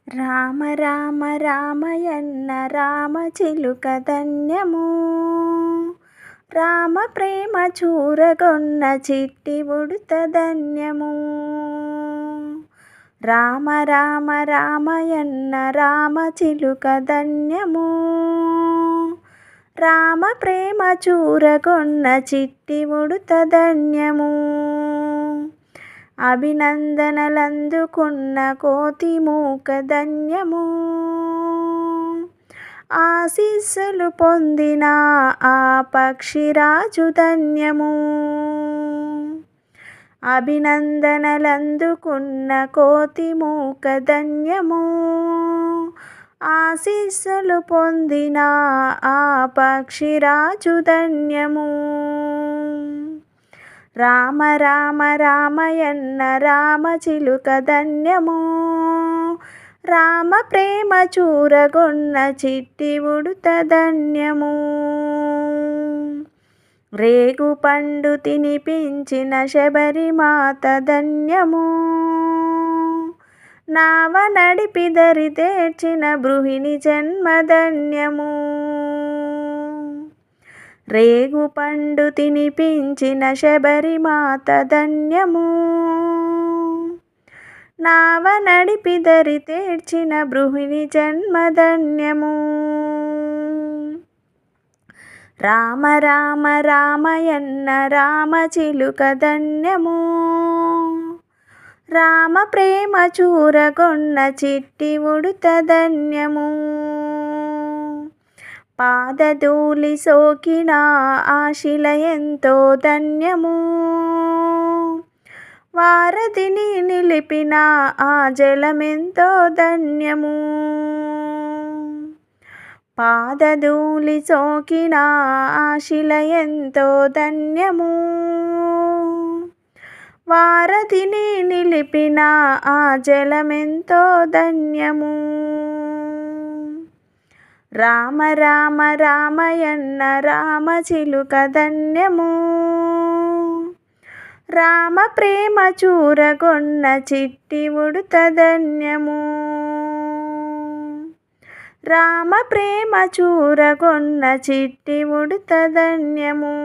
రామ రామ రామయన్న రామచిలుక ధన్యము. రామ ప్రేమ చూరగొన్న చిట్టి ఉడుత ధన్యము. రామ రామ రామయన్న రామచిలుక ధన్యము. రామ ప్రేమ చూరగొన్న చిట్టి ఉడుత ధన్యము. అభినందనలందుకున్న కోతి మూక ధన్యము. ఆశీస్సులు పొందిన ఆ పక్షిరాజు ధన్యము. అభినందనలందుకున్న కోతి మూక ధన్యము. ఆశీస్సులు పొందిన ఆ పక్షిరాజు ధన్యము. రామ రామ రామయన్న రామచిలుక ధన్యము. రామ ప్రేమ చూరగొన్న చిట్టి ఉడుత ధన్యము. రేగు పండు తినిపించిన శబరిమాత ధన్యము. నావ నడిపి దరి తేర్చిన బృహిణి జన్మ ధన్యము. రేగు పండు తినిపించిన శబరిమాత ధన్యము. నావ నడిపి దరి తేర్చిన బృహిణి జన్మ ధన్యము. రామ రామ రామయన్న రామచిలుక ధన్యము. రామ ప్రేమ చూరగొన్న చిట్టి ఉడుత ధన్యము. పాదధూళి సోకిన ఆశిల ఎంతో ధన్యము. వారధిని నిలిపిన ఆ జలమెంతో ధన్యము. పాదధూళి సోకిన ఆశిల ఎంతో ధన్యము. వారధిని నిలిపిన ఆ జలమెంతో ధన్యము. రామ రామ రామయన్న రామచిలుక ధన్యము. రామ ప్రేమ చూరగొన్న చిట్టి ఉడుత ధన్యము. రామ ప్రేమ చూరగొన్న చిట్టి ఉడుత ధన్యము.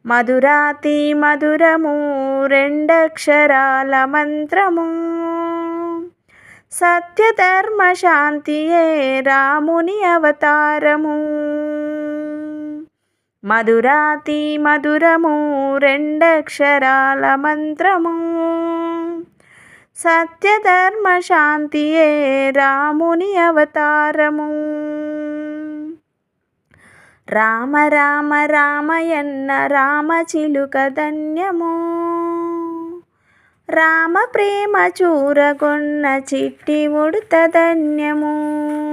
మధురాతి మధురము రెండక్షరాల మంత్రము. సత్యధర్మ శాంతియే రాముని అవతారము. మధురాతి మధురము రెండక్షరాల మంత్రము. సత్యధర్మ శాంతియే రాముని అవతారము. రామ రామ రామయన్న రామచిలుక ధన్యము. రామ ప్రేమ చూరగొన్న చిట్టి ఉడుత ధన్యము.